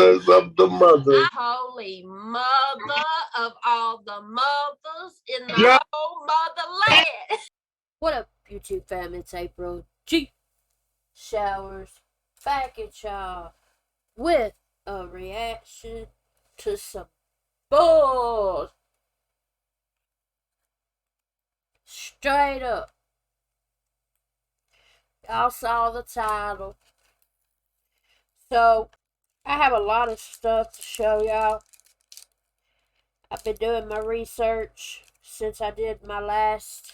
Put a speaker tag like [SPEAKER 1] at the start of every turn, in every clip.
[SPEAKER 1] because I'm the mother.
[SPEAKER 2] Holy mother of all the mothers in the
[SPEAKER 1] Yeah.
[SPEAKER 2] whole motherland.
[SPEAKER 3] What up, YouTube fam? It's April G. Showers back at y'all with a reaction to some balls. Straight up. Y'all saw the title. So, I have a lot of stuff to show y'all. I've been doing my research since I did my last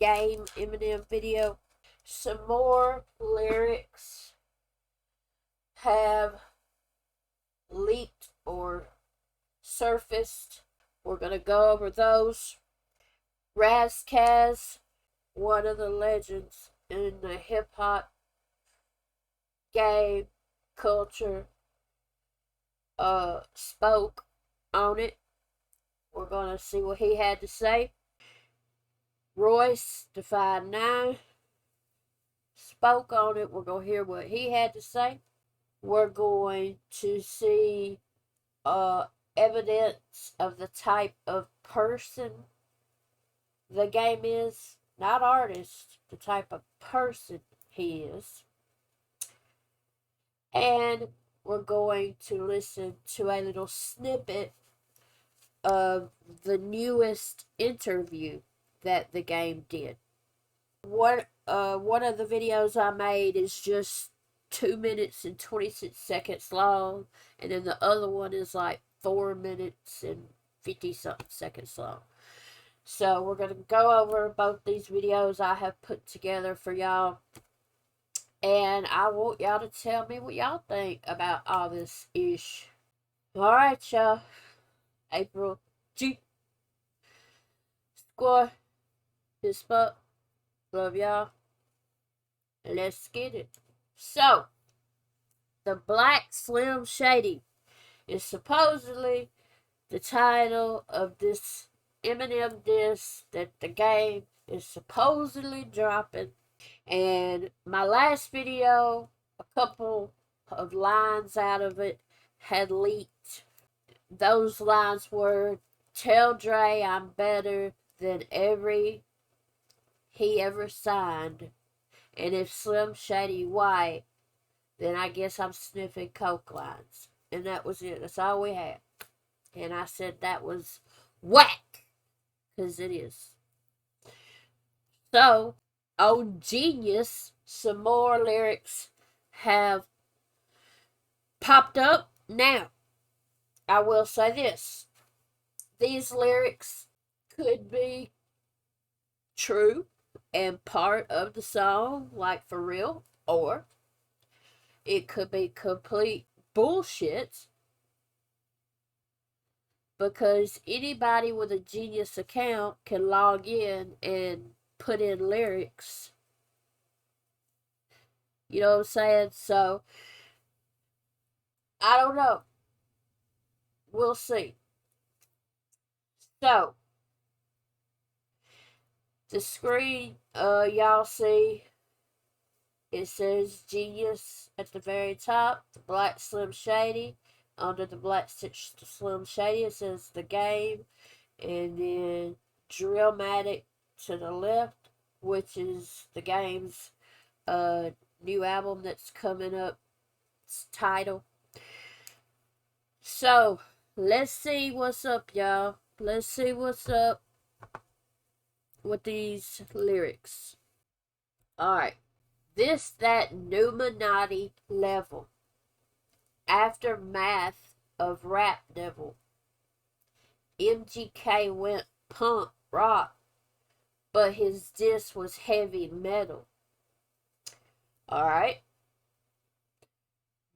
[SPEAKER 3] game Eminem video. Some more lyrics have leaked or surfaced. We're going to go over those. Rasquez, one of the legends in the hip hop game culture, spoke on it. We're going to see what he had to say. Royce, Defied 9, spoke on it. We're going to hear what he had to say. We're going to see evidence of the type of person the game is. Not artist, the type of person he is. And we're going to listen to a little snippet of the newest interview that the game did. One of the videos I made is just 2 minutes and 26 seconds long, and then the other one is like 4 minutes and 50 something seconds long. So we're going to go over both these videos I have put together for y'all, and I want y'all to tell me what y'all think about all this ish. Alright, y'all. April G. Score. Fist up. Love y'all. Let's get it. So, the Black Slim Shady is supposedly the title of this Eminem diss that the game is supposedly dropping. And my last video, a couple of lines out of it had leaked. Those lines were, "Tell Dre I'm better than he ever signed. And if Slim Shady white, then I guess I'm sniffing coke lines." And that was it. That's all we had. And I said that was whack. Because it is. So, on Genius, some more lyrics have popped up. Now, I will say this. These lyrics could be true and part of the song, like for real, or it could be complete bullshit, because anybody with a Genius account can log in and put in lyrics. You know what I'm saying? So, I don't know. We'll see. So, the screen, y'all see, it says Genius at the very top, the Black Slim Shady. Under the Black Slim Shady, it says the game, and then Drillmatic to the left, which is the game's new album that's coming up. It's title. So, let's see what's up, y'all. Let's see what's up with these lyrics. Alright. This, that Numinati level. Aftermath of Rap Devil. MGK went punk rock, but his diss was heavy metal. Alright.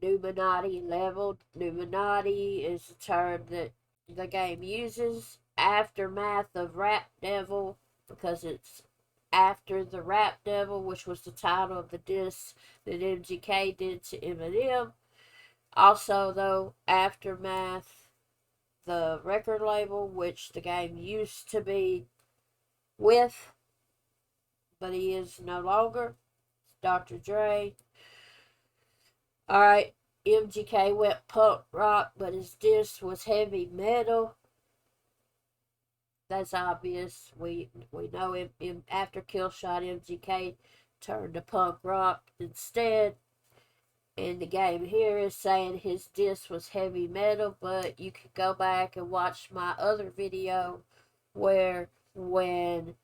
[SPEAKER 3] Numinati level. Numinati is a term that the game uses. Aftermath of Rap Devil, because it's after the Rap Devil, which was the title of the diss that MGK did to Eminem. Also, though, Aftermath, the record label, which the game used to be with, but he is no longer. It's Dr. Dre. Alright, MGK went punk rock, but his disc was heavy metal. That's obvious. We know him after Killshot, MGK turned to punk rock instead. And the game here is saying his disc was heavy metal, but you could go back and watch my other video where when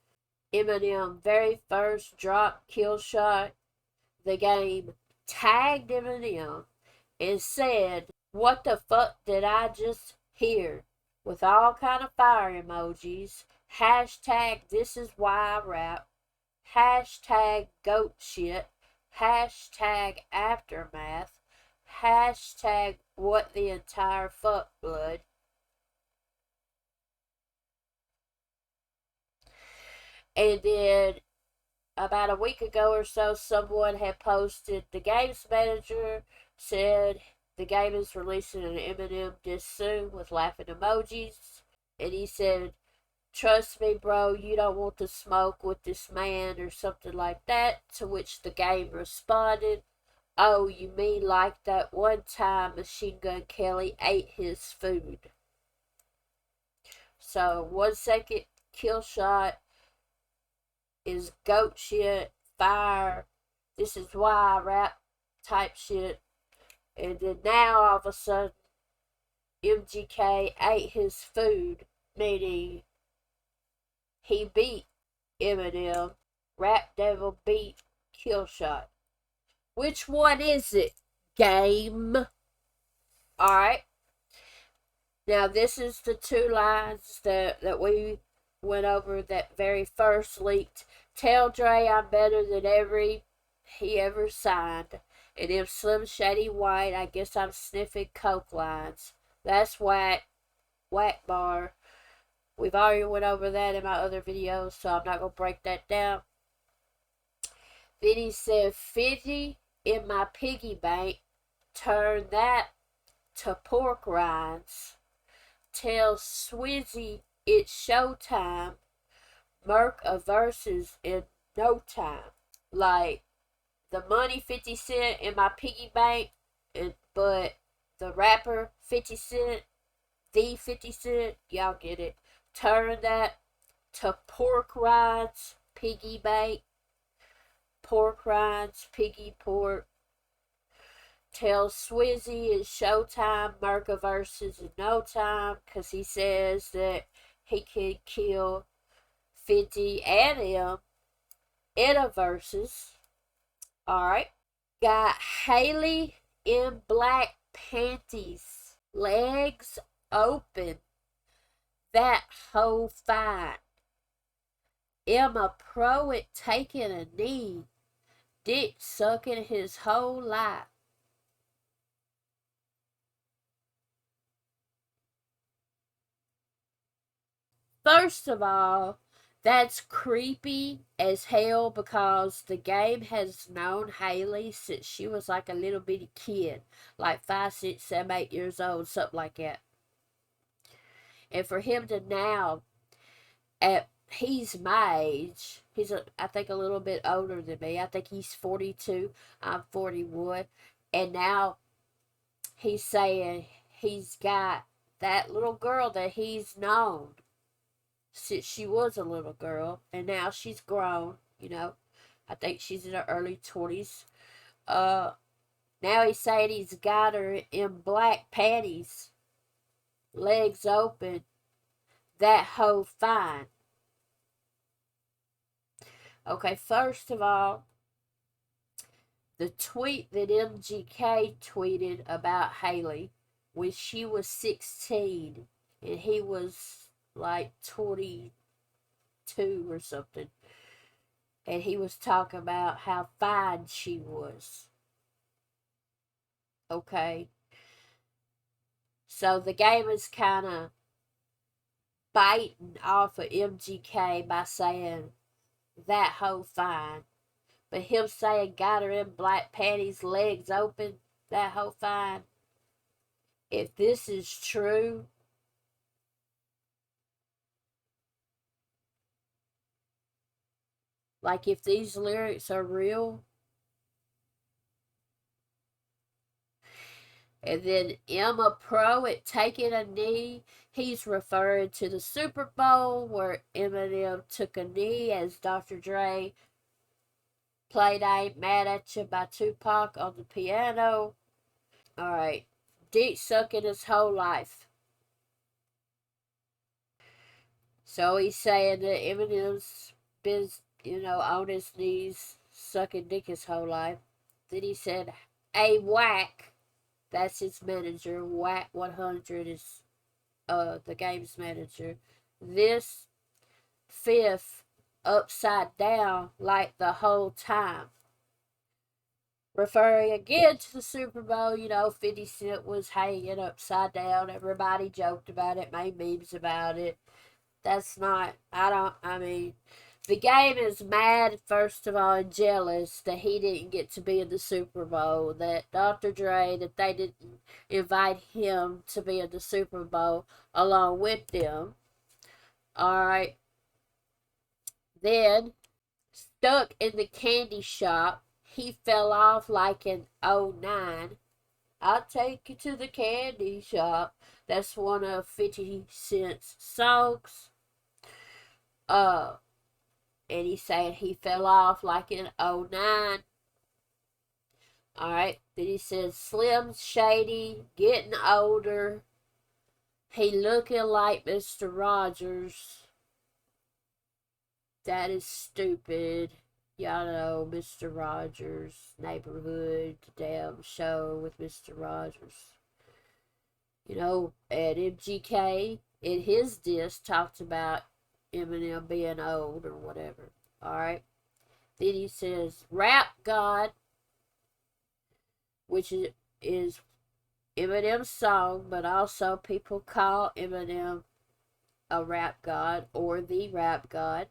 [SPEAKER 3] Eminem very first dropped Killshot, the game tagged Eminem and said, "What the fuck did I just hear?" with all kind of fire emojis. Hashtag this is why I rap. Hashtag goat shit. Hashtag aftermath. Hashtag what the entire fuck blood. And then about a week ago or so, someone had posted the game's manager said the game is releasing an Eminem disc soon with laughing emojis. And he said, "Trust me, bro, you don't want to smoke with this man," or something like that. To which the game responded, "Oh, you mean like that one time Machine Gun Kelly ate his food?" So 1 second kill shot is goat shit, fire, this is why I rap type shit. And then now all of a sudden MGK ate his food, meaning he beat Eminem. Rap Devil beat Killshot. Which one is it? Game. Alright. Now this is the two lines that we went over that very first leaked. "Tell Dre I'm better than he ever signed. And if Slim Shady White, I guess I'm sniffing coke lines." That's whack. Whack bar. We've already went over that in my other videos, so I'm not going to break that down. Then he said, "50 in my piggy bank. Turn that to pork rinds. Tell Swizzy it's showtime. Merc a verses in no time." Like, the money 50 Cent in my piggy bank, but the rapper 50 Cent, the 50 Cent, y'all get it. Turn that to pork rinds, piggy bank. Pork rinds, piggy pork. Tell Swizzy it's showtime. Merca versus in no time, because he says that he can kill 50 and M in a versus. Alright. Got Haley in black panties. Legs open. That hoe fine. Am a pro at taking a knee. Dick sucking his whole life. First of all, that's creepy as hell because the game has known Haley since she was like a little bitty kid, like 5, 6, 7, 8 years old, something like that. And for him to now, he's my age, I think a little bit older than me. I think he's 42, I'm 41, and now he's saying he's got that little girl that he's known since she was a little girl, and now she's grown, I think she's in her early 20s. Now he's saying he's got her in black panties, legs open, that hoe fine. Okay, first of all, the tweet that MGK tweeted about Haley when she was 16 and he was like 22 or something, and he was talking about how fine she was. Okay, so the game is kind of biting off of MGK by saying that hoe fine, but him saying got her in black panties, legs open, that hoe fine. If this is true, like if these lyrics are real, And then Emma Pro at Taking a Knee. He's referring to the Super Bowl where Eminem took a knee as Dr. Dre played I Ain't Mad at You by Tupac on the piano. Alright. Dick sucking his whole life. So he's saying that Eminem's been, on his knees sucking dick his whole life. Then he said, a whack. That's his manager. Whack 100 is the game's manager. This fifth upside down like the whole time. Referring again to the Super Bowl, 50 Cent was hanging upside down. Everybody joked about it, made memes about it. That's not, the game is mad, first of all, and jealous that he didn't get to be in the Super Bowl. That Dr. Dre, that they didn't invite him to be in the Super Bowl along with them. Alright. Then, stuck in the candy shop, he fell off like in 09. I'll take you to the candy shop. That's one of 50 Cent's songs. And he said he fell off like in 09. Alright, then he said Slim Shady, getting older. He looking like Mr. Rogers. That is stupid. Y'all know Mr. Rogers, Neighborhood, the damn show with Mr. Rogers. And MGK in his diss talked about Eminem being old or whatever. Alright. Then he says Rap God, which is Eminem's song, but also people call Eminem a rap god or the rap god.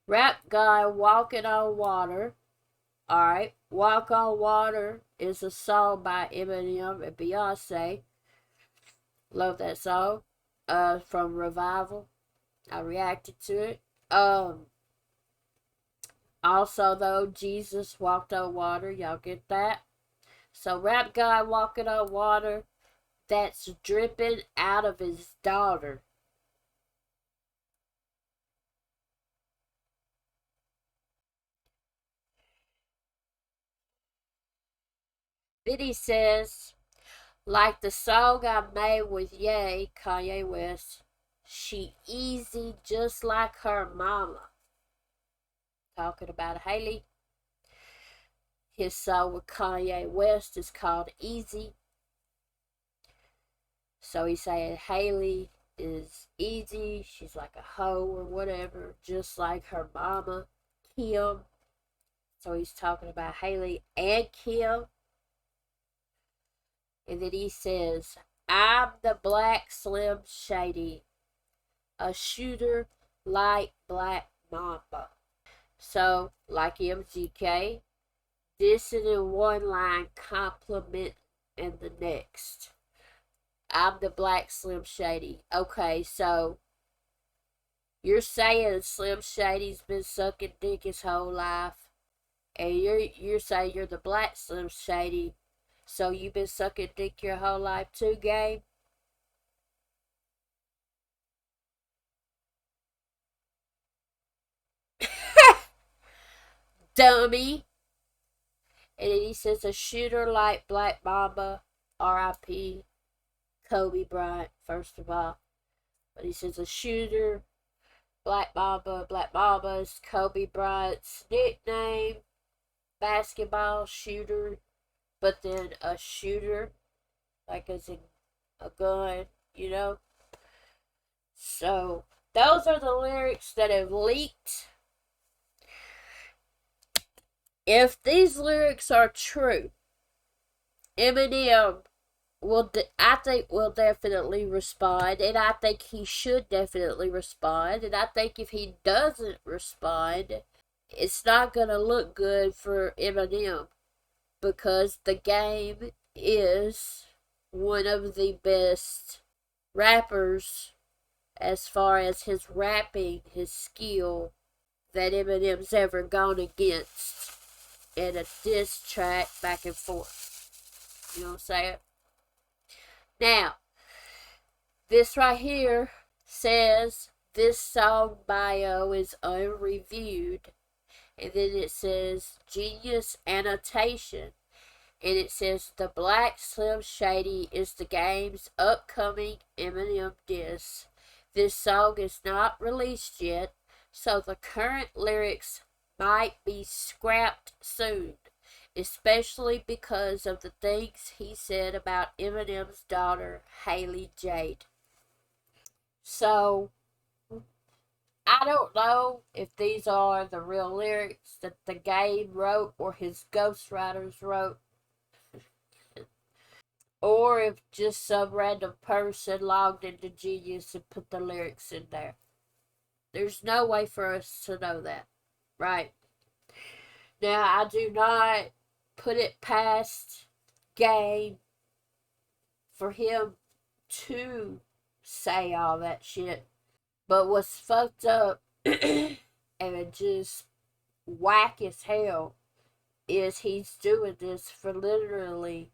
[SPEAKER 3] Rap guy walking on water. Alright. Walk on Water is a song by Eminem and Beyonce. Love that song. From Revival. I reacted to it. Also though, Jesus walked on water. Y'all get that? So Rap Guy walking on water that's dripping out of his daughter. Then he says, like the song I made with Ye, Kanye West, she easy just like her mama. Talking about Haley. His song with Kanye West is called Easy. So he's saying Haley is easy. She's like a hoe or whatever, just like her mama, Kim. So he's talking about Haley and Kim. And then he says, I'm the Black Slim Shady, a shooter like Black Mamba. So, like MGK, dissing in one line, compliment in the next. I'm the Black Slim Shady. Okay, so you're saying Slim Shady's been sucking dick his whole life, and you're saying you're the Black Slim Shady, so you've been sucking dick your whole life too, game? Dummy. And then he says a shooter like Black Mamba, R.I.P. Kobe Bryant, first of all. But he says a shooter, Black Mamba is Kobe Bryant's nickname, basketball shooter, but then a shooter, like as in a gun, So, those are the lyrics that have leaked. If these lyrics are true, Eminem I think will definitely respond, and I think he should definitely respond, and I think if he doesn't respond, it's not gonna look good for Eminem, because the game is one of the best rappers as far as his rapping, his skill, that Eminem's ever gone against in a diss track back and forth. You know what I'm saying? Now, this right here says this song bio is unreviewed. And then it says genius annotation. And it says the Black Slim Shady is the game's upcoming Eminem diss. This song is not released yet, so the current lyrics might be scrapped soon, especially because of the things he said about Eminem's daughter, Haley Jade. So, I don't know if these are the real lyrics that the game wrote or his ghostwriters wrote, or if just some random person logged into Genius and put the lyrics in there. There's no way for us to know that, right? Now, I do not put it past Game for him to say all that shit. But what's fucked up and just whack as hell is he's doing this for literally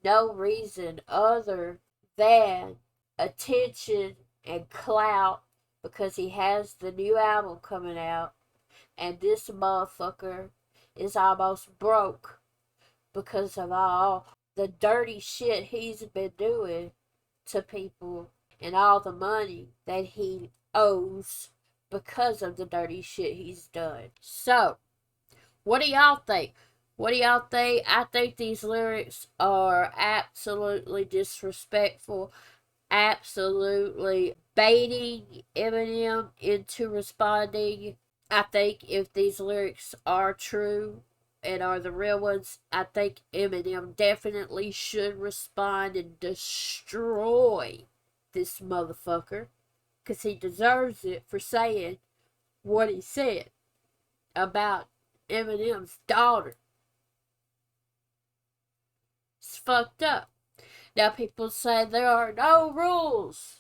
[SPEAKER 3] no reason other than attention and clout because he has the new album coming out and this motherfucker is almost broke because of all the dirty shit he's been doing to people and all the money that he owes because of the dirty shit he's done. So, what do y'all think? What do y'all think? I think these lyrics are absolutely disrespectful, absolutely baiting Eminem into responding. I think if these lyrics are true and are the real ones, I think Eminem definitely should respond and destroy this motherfucker because he deserves it for saying what he said about Eminem's daughter. It's fucked up. Now people say there are no rules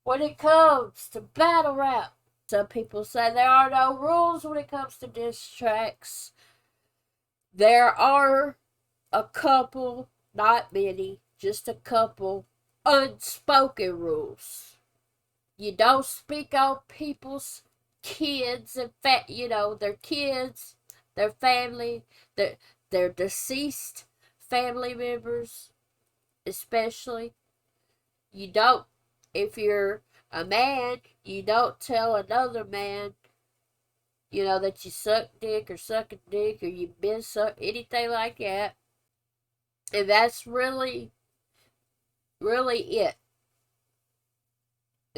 [SPEAKER 3] when it comes to battle rap. Some people say there are no rules when it comes to diss tracks. There are a couple, not many, just a couple unspoken rules. You don't speak on people's kids and their kids, their family, their deceased family members, especially. You don't, if you're a man, you don't tell another man, that you suck dick or suck a dick or you've been sucked, anything like that. And that's really, really it.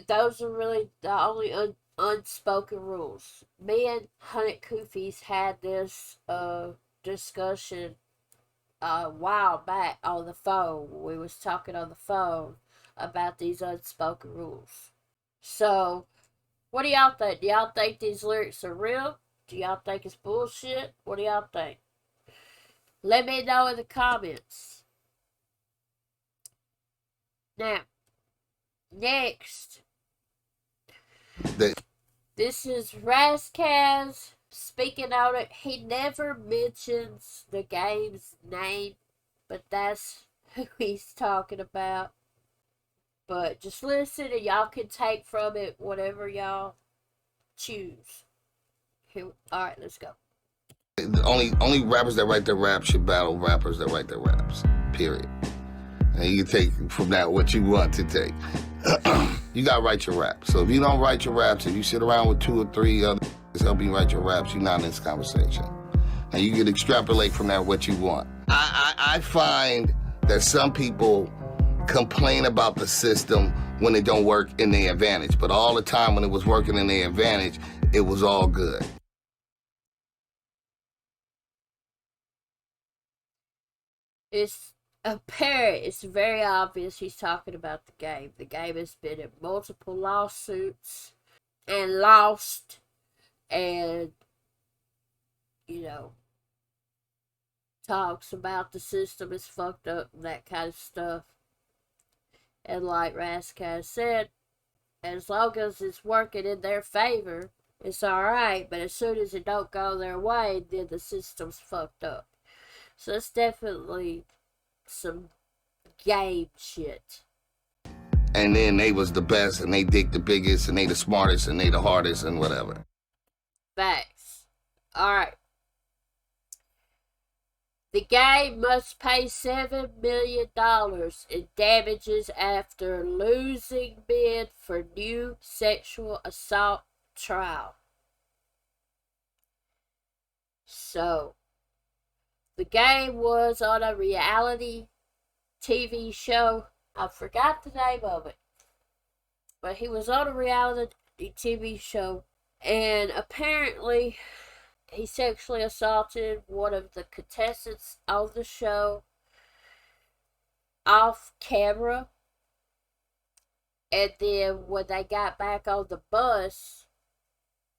[SPEAKER 3] Those are really the only unspoken rules. Me and Hunnit Koofies had this discussion a while back on the phone. We was talking on the phone about these unspoken rules. So, what do y'all think? Do y'all think these lyrics are real? Do y'all think it's bullshit? What do y'all think? Let me know in the comments. Now, next, this is Rasquez speaking on it. He never mentions the game's name, but that's who he's talking about. But just listen and y'all can take from it whatever y'all choose. Alright, let's go.
[SPEAKER 1] Only rappers that write their raps should battle rappers that write their raps. Period. And you can take from that what you want to take. You gotta write your raps. So if you don't write your raps, if you sit around with 2 or 3 others help you write your raps, you're not in this conversation. And you can extrapolate from that what you want. I find that some people complain about the system when it don't work in their advantage. But all the time when it was working in their advantage, it was all good.
[SPEAKER 3] It's apparent, it's very obvious he's talking about the game. The game has been in multiple lawsuits and lost and, talks about the system is fucked up and that kind of stuff. And like Rasquez said, as long as it's working in their favor, it's alright. But as soon as it don't go their way, then the system's fucked up. So it's definitely some game shit.
[SPEAKER 1] and then they was the best, and they dig the biggest, and they the smartest, and they the hardest, and whatever.
[SPEAKER 3] Facts. Alright. The game must pay $7 million in damages after losing bid for new sexual assault trial. So, the game was on a reality TV show. I forgot the name of it. But he was on a reality TV show. And apparently, he sexually assaulted one of the contestants on the show off camera. And then when they got back on the bus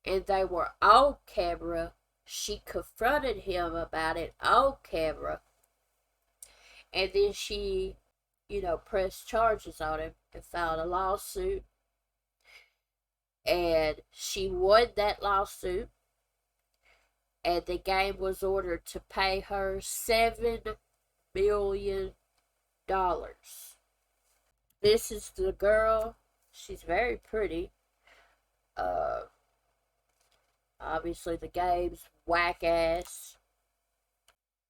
[SPEAKER 3] and they were on camera, she confronted him about it on camera. And then she, pressed charges on him and filed a lawsuit. And she won that lawsuit. And the game was ordered to pay her $7 million. This is the girl. She's very pretty. Obviously the game's whack ass.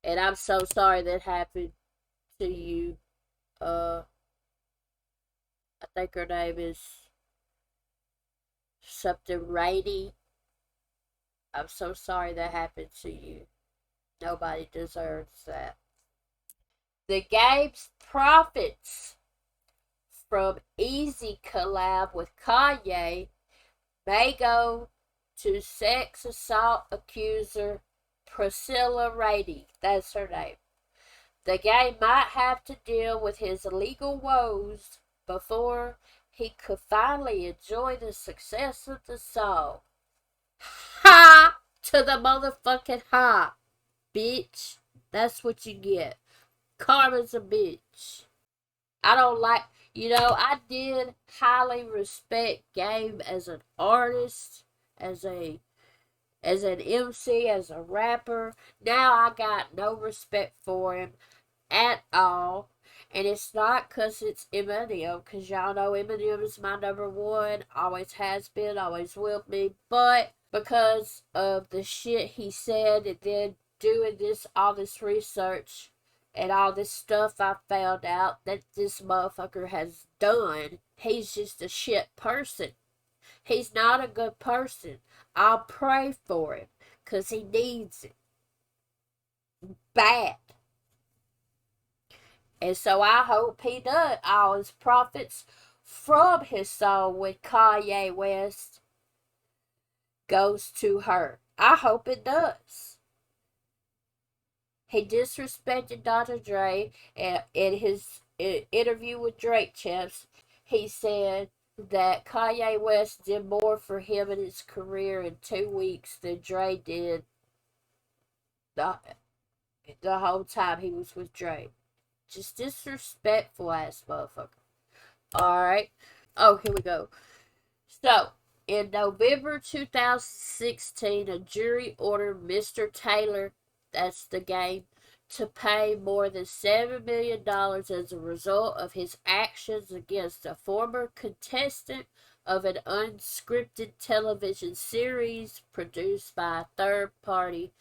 [SPEAKER 3] And I'm so sorry that happened to you. I think her name is something Rainy. I'm so sorry that happened to you. Nobody deserves that. The game's profits from Easy collab with Kanye may go to sex assault accuser Priscilla Rady. That's her name. The game might have to deal with his legal woes before he could finally enjoy the success of the song. Ha! To the motherfucking ha, bitch. That's what you get. Karma's a bitch. I don't like, I did highly respect Game as an artist, as an MC, as a rapper. Now I got no respect for him at all. And it's not because it's Eminem, because y'all know Eminem is my number one, always has been, always will be, but because of the shit he said, and then doing all this research and all this stuff I found out that this motherfucker has done, he's just a shit person. He's not a good person. I'll pray for him, because he needs it. Bad. And so I hope he does. All his profits from his song with Kanye West goes to her. I hope it does. He disrespected Dr. Dre, and in his interview with Drake Champs, he said that Kanye West did more for him in his career in 2 weeks than Dre did the whole time he was with Drake. Just disrespectful ass motherfucker. Alright. Oh, here we go. So, in November 2016, a jury ordered Mr. Taylor, that's the game, to pay more than $7 million as a result of his actions against a former contestant of an unscripted television series produced by a third party.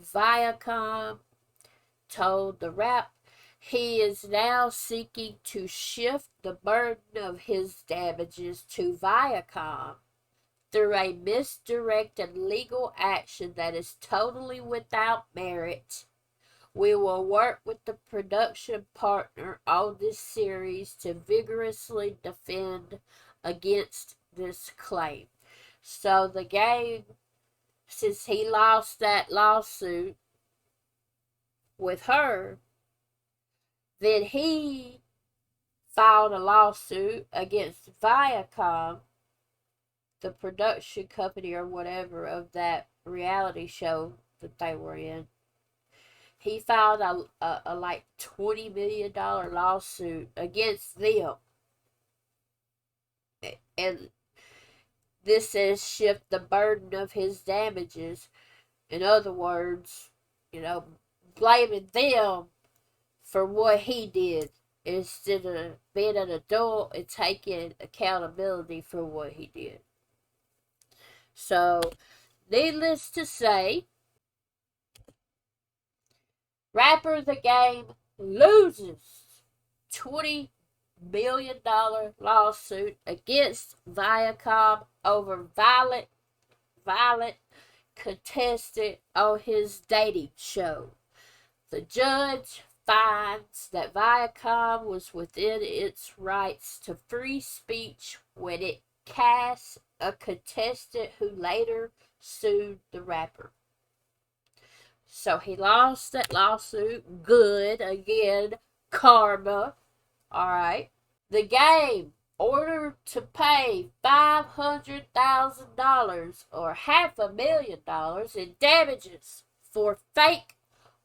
[SPEAKER 3] Viacom told the Wrap he is now seeking to shift the burden of his damages to Viacom through a misdirected legal action that is totally without merit. We will work with the production partner on this series to vigorously defend against this claim. So the game, since he lost that lawsuit with her, then he filed a lawsuit against Viacom, the production company or whatever of that reality show that they were in. He filed a like $20 million lawsuit against them. And this says shift the burden of his damages. In other words, blaming them for what he did instead of being an adult and taking accountability for what he did. So, needless to say, Rapper the Game loses $20 million lawsuit against Viacom over violent contested on his dating show. The judge finds that Viacom was within its rights to free speech when it cast a contestant who later sued the rapper. So he lost that lawsuit. Good. Again, karma. Alright. The Game ordered to pay $500,000 or $500,000 in damages for fake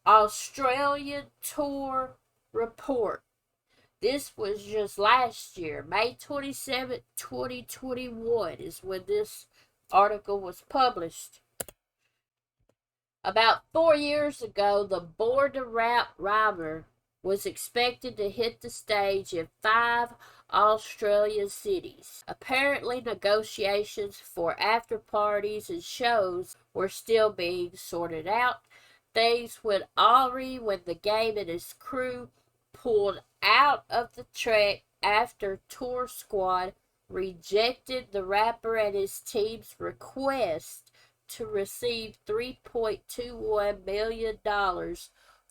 [SPEAKER 3] Australian tour report. This was just last year. May 27, 2021 is when this article was published. About 4 years ago, the Born to Rap rhymer was expected to hit the stage in 5 Australian cities. Apparently, negotiations for after parties and shows were still being sorted out. Things went awry when the Game and his crew pulled out of the trek after Tour Squad rejected the rapper and his team's request to receive $3.21 million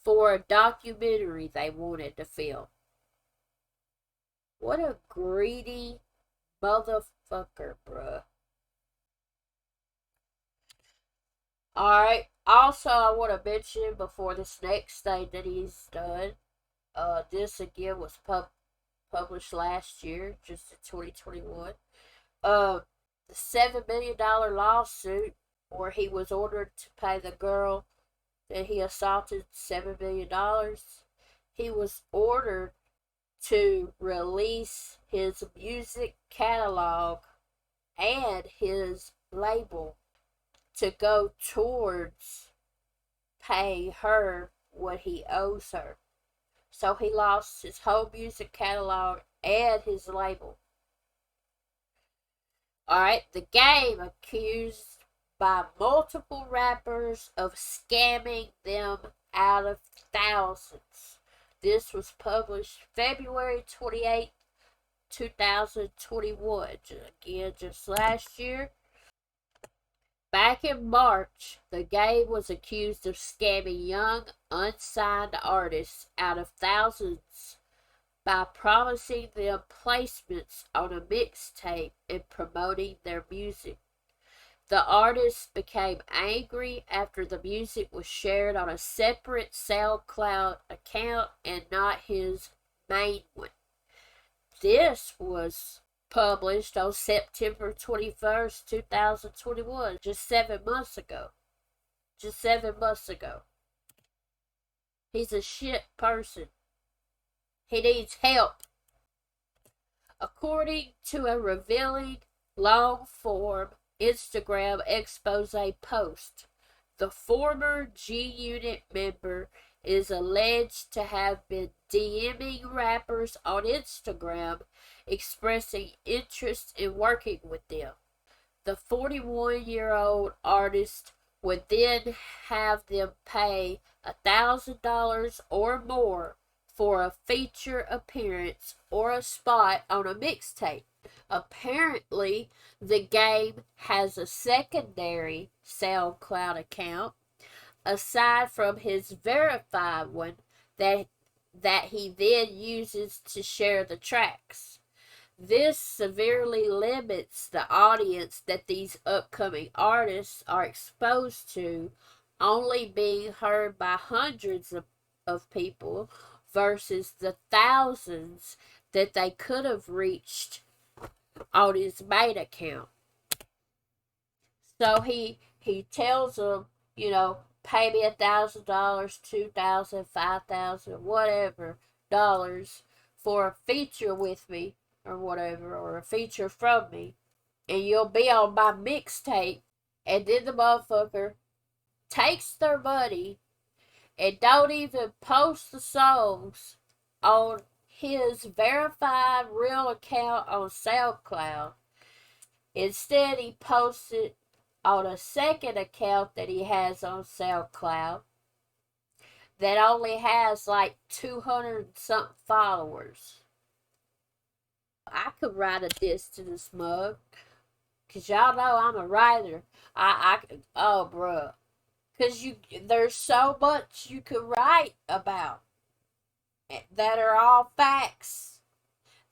[SPEAKER 3] for a documentary they wanted to film. What a greedy motherfucker, bruh. Alright, also I want to mention before this next thing that he's done, this again was published last year, just in 2021. The $7 million lawsuit where he was ordered to pay the girl that he assaulted $7 million. He was ordered to release his music catalog and his label to go towards paying her what he owes her. So he lost his whole music catalog and his label. Alright, the Game accused by multiple rappers of scamming them out of thousands. This was published February 28, 2021. Again, just last year. Back in March, the Game was accused of scamming young, unsigned artists out of thousands by promising them placements on a mixtape and promoting their music. The artists became angry after the music was shared on a separate SoundCloud account and not his main one. This was published on September 21st, 2021, just 7 months ago. Just 7 months ago. He's a shit person. He needs help. According to a revealing long-form Instagram expose post, the former G-Unit member is alleged to have been DMing rappers on Instagram expressing interest in working with them. The 41-year-old artist would then have them pay $1,000 or more for a feature appearance or a spot on a mixtape. Apparently, the Game has a secondary SoundCloud account aside from his verified one that he then uses to share the tracks. This severely limits the audience that these upcoming artists are exposed to, only being heard by hundreds of people versus the thousands that they could have reached on his main account. So he tells them, pay me $1,000, $2,000, $5,000, whatever dollars for a feature with me or whatever, or a feature from me, and you'll be on my mixtape. And then the motherfucker takes their money and don't even post the songs on his verified real account on SoundCloud. Instead, he posted on a second account that he has on SoundCloud that only has like 200 something followers. I could write a diss to this mug, cause y'all know I'm a writer. Oh, bruh. Cause there's so much you could write about that are all facts,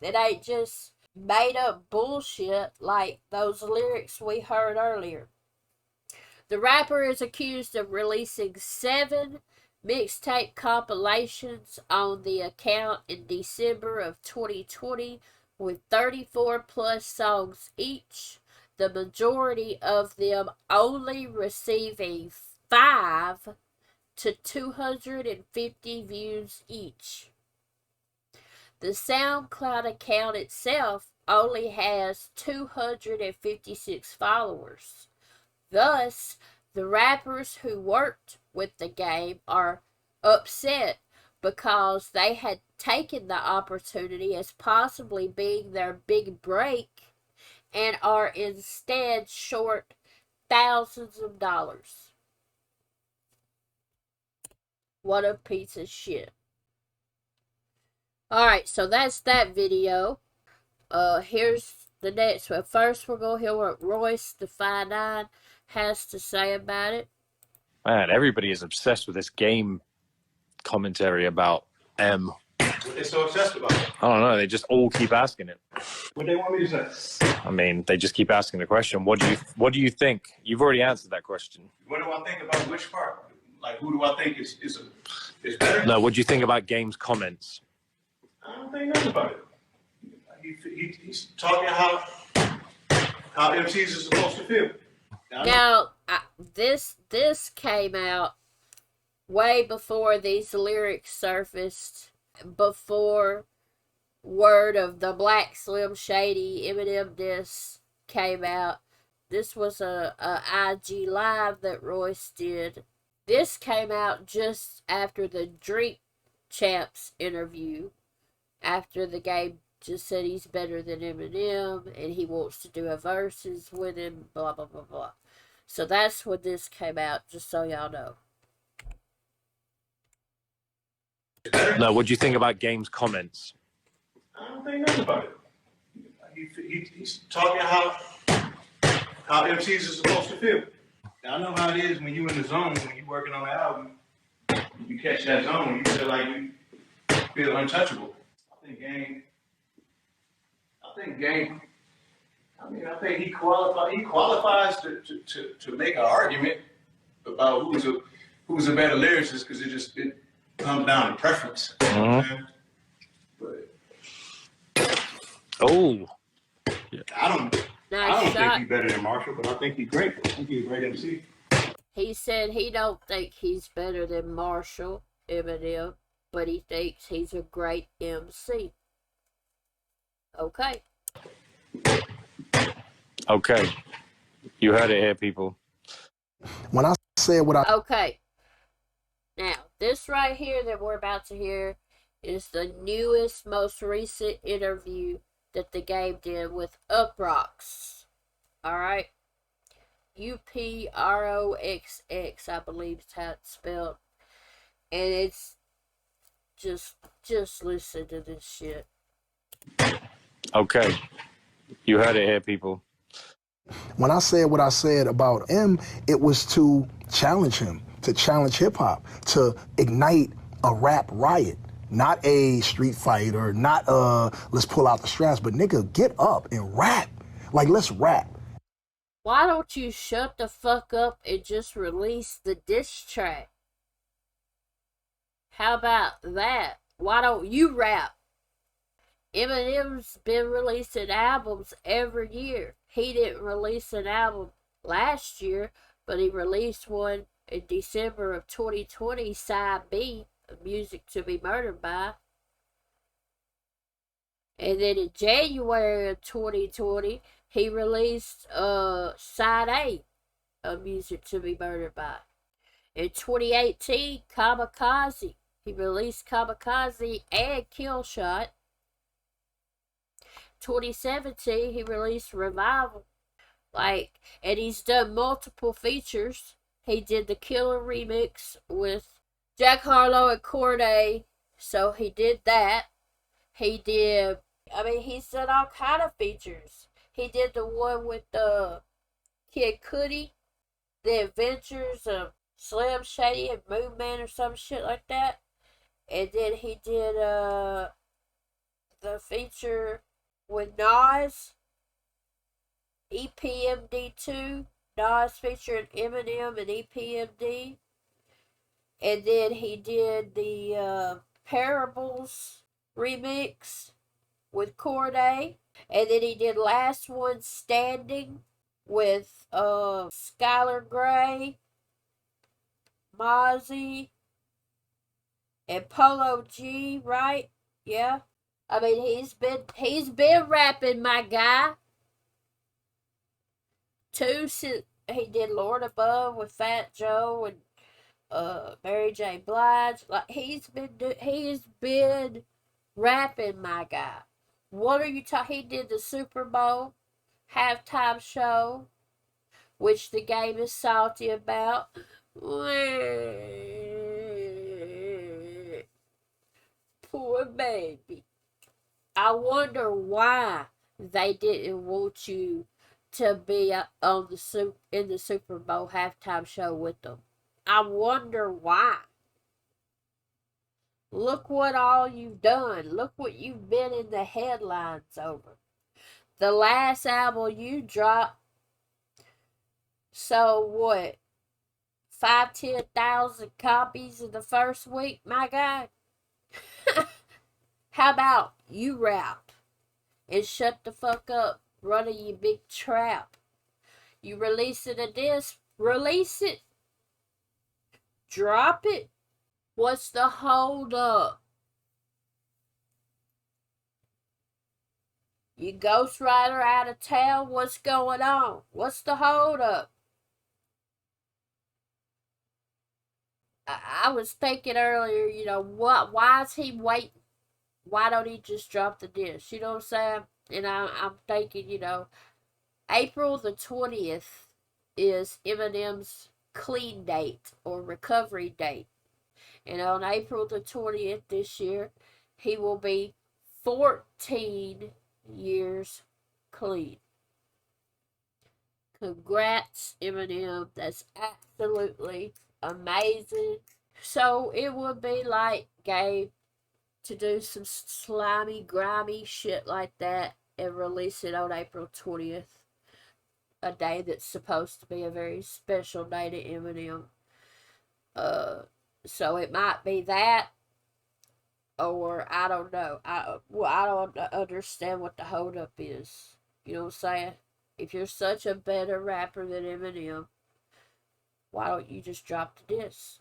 [SPEAKER 3] that ain't just made up bullshit like those lyrics we heard earlier. The rapper is accused of releasing 7 mixtape compilations on the account in December of 2020 with 34 plus songs each, the majority of them only receiving 5 to 250 views each. The SoundCloud account itself only has 256 followers. Thus, the rappers who worked with the game are upset because they had taken the opportunity as possibly being their big break and are instead short thousands of dollars. What a piece of shit. Alright, so that's that video. Here's the next one. First, we're going to hear what Royce the 5'9" has to say about it.
[SPEAKER 4] Man, everybody is obsessed with this game commentary about M.
[SPEAKER 5] What they so obsessed about?
[SPEAKER 4] I don't know. They just all keep asking it.
[SPEAKER 5] What they want me to say?
[SPEAKER 4] I mean, they just keep asking the question. What do you think? You've already answered that question.
[SPEAKER 5] What do I think about which part? Like, who do I think is better?
[SPEAKER 4] No, what do you think about Game's comments?
[SPEAKER 5] I don't think nothing about it. He's talking how MCs are supposed to feel.
[SPEAKER 3] Now, this came out way before these lyrics surfaced, before word of the Black Slim Shady Eminem diss came out. This was a IG live that Royce did. This came out just after the Drink Champs interview, after the game just said he's better than Eminem and he wants to do a versus with him, blah, blah, blah, blah. So that's when this came out, just so y'all know.
[SPEAKER 4] No, what do you think about Game's comments?
[SPEAKER 5] I don't think nothing about it. He's talking how MCs are supposed to feel. I know how it is when you in the zone, when you working on an album, you catch that zone, you feel like you feel untouchable. I think Game. I mean, I think he qualifies to make an argument about who's a better lyricist, because it comes down to preference.
[SPEAKER 4] Mm-hmm.
[SPEAKER 5] But
[SPEAKER 4] Oh,
[SPEAKER 5] I don't
[SPEAKER 3] Nice
[SPEAKER 5] think
[SPEAKER 3] shot.
[SPEAKER 5] he's better than Marshall, but I think he's great. I think he's a great MC.
[SPEAKER 3] He said he don't think he's better than Marshall, Eminem, but he thinks he's a great MC. Okay.
[SPEAKER 4] okay. You heard it here, people.
[SPEAKER 6] When I said what I
[SPEAKER 3] Okay. Now, this right here that we're about to hear is the newest, most recent interview that the game did with Uproxx. Alright? UPROXX, I believe is how it's spelled. And it's just listen to this shit.
[SPEAKER 4] Okay. You heard it here, people.
[SPEAKER 6] when I said what I said about M, it was to challenge him, to challenge hip hop, to ignite a rap riot. Not a street fight or not let's pull out the straps, but nigga, get up and rap. Like, let's rap.
[SPEAKER 3] Why don't you shut the fuck up and just release the diss track? How about that? Why don't you rap? Eminem's been releasing albums every year. He didn't release an album last year, but he released one in December of 2020, Side B, Music to Be Murdered By. And then in January of 2020, he released Side A, of Music to Be Murdered By. In 2018, Kamikaze. He released Kamikaze and Kill Shot. 2017, he released Revival. And he's done multiple features. He did the Killer remix with Jack Harlow and Corday. So he did that. He's done all kind of features. He did the one with Kid Cudi, The Adventures of Slim Shady and Moon Man or some shit like that. And then he did the feature with Nas, EPMD2, Nas featuring Eminem and EPMD. And then he did the Parables remix with Corday. And then he did Last One Standing with Skylar Grey, Mozzie, and Polo G, right? Yeah. I mean, he's been rapping, my guy. He did Lord Above with Fat Joe and Mary J. Blige. Like he's been rapping, my guy. What are you talking? He did the Super Bowl halftime show, which the game is salty about. Poor baby. I wonder why they didn't want you to be in the Super Bowl halftime show with them. I wonder why. Look what all you've done. Look what you've been in the headlines over. The last album you dropped, so what? 10,000 copies in the first week, my guy? How about you rap and shut the fuck up running your big trap? You releasing a disc, release it. Drop it. What's the hold up? You ghostwriter out of town, what's going on? What's the hold up? I was thinking earlier, why is he waiting? Why don't he just drop the disc? You know what I'm saying? And I'm thinking, April the 20th is Eminem's clean date or recovery date. And on April the 20th this year, he will be 14 years clean. Congrats, Eminem. That's absolutely amazing. So it would be like Gabe to do some slimy, grimy shit like that and release it on April 20th. A day that's supposed to be a very special day to Eminem. So it might be that, or I don't know. I don't understand what the holdup is. You know what I'm saying? If you're such a better rapper than Eminem, why don't you just drop the diss?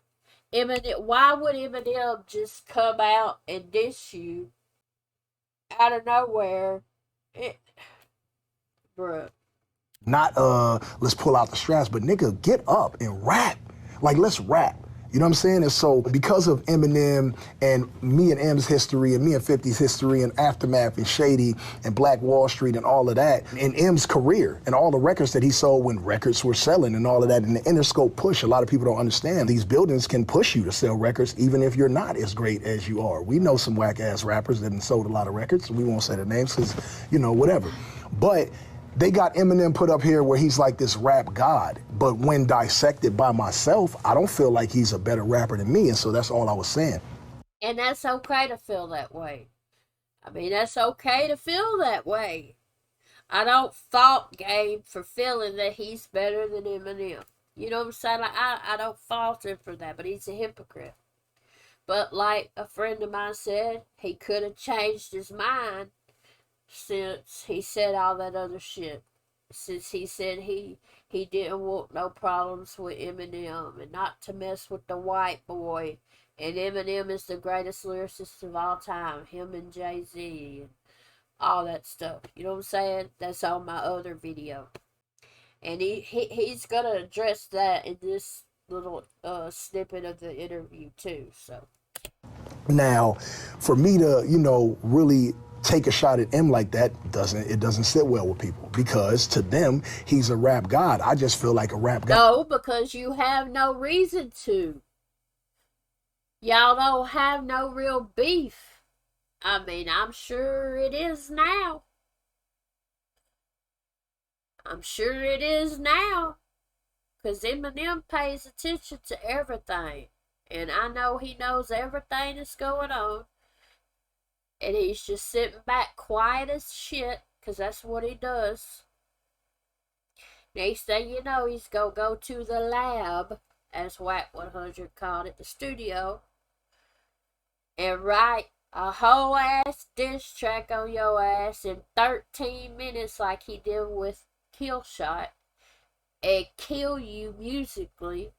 [SPEAKER 3] Why would Eminem just come out and diss you out of nowhere? Bruh.
[SPEAKER 6] Not let's pull out the straps, but nigga, get up and rap. Like, let's rap. You know what I'm saying? And so because of Eminem and me and M's history and me and 50's history and Aftermath and Shady and Black Wall Street and all of that, and M's career and all the records that he sold when records were selling and all of that, and the Interscope push, a lot of people don't understand. These buildings can push you to sell records even if you're not as great as you are. We know some whack-ass rappers that sold a lot of records. We won't say their names because, whatever. But they got Eminem put up here where he's like this rap god. But when dissected by myself, I don't feel like he's a better rapper than me. And so that's all I was saying.
[SPEAKER 3] And that's okay to feel that way. I mean, that's okay to feel that way. I don't fault Gabe for feeling that he's better than Eminem. You know what I'm saying? Like, I don't fault him for that, but he's a hypocrite. But like a friend of mine said, he could have changed his mind since he said all that other shit. Since he said he didn't want no problems with Eminem and not to mess with the white boy. And Eminem is the greatest lyricist of all time. Him and Jay-Z and all that stuff. You know what I'm saying? That's on my other video. And he's going to address that in this little snippet of the interview too. So
[SPEAKER 6] now, for me to, really take a shot at M like that doesn't sit well with people, because to them he's a rap god. I just feel like a rap god.
[SPEAKER 3] No, because you have no reason to. Y'all don't have no real beef. I mean, I'm sure it is now. I'm sure it is now. Because Eminem pays attention to everything. And I know he knows everything that's going on. And he's just sitting back quiet as shit. Because that's what he does. Next thing you know, he's going to go to the lab, as Whack 100 called it, the studio, and write a whole ass diss track on your ass in 13 minutes like he did with Killshot, and kill you musically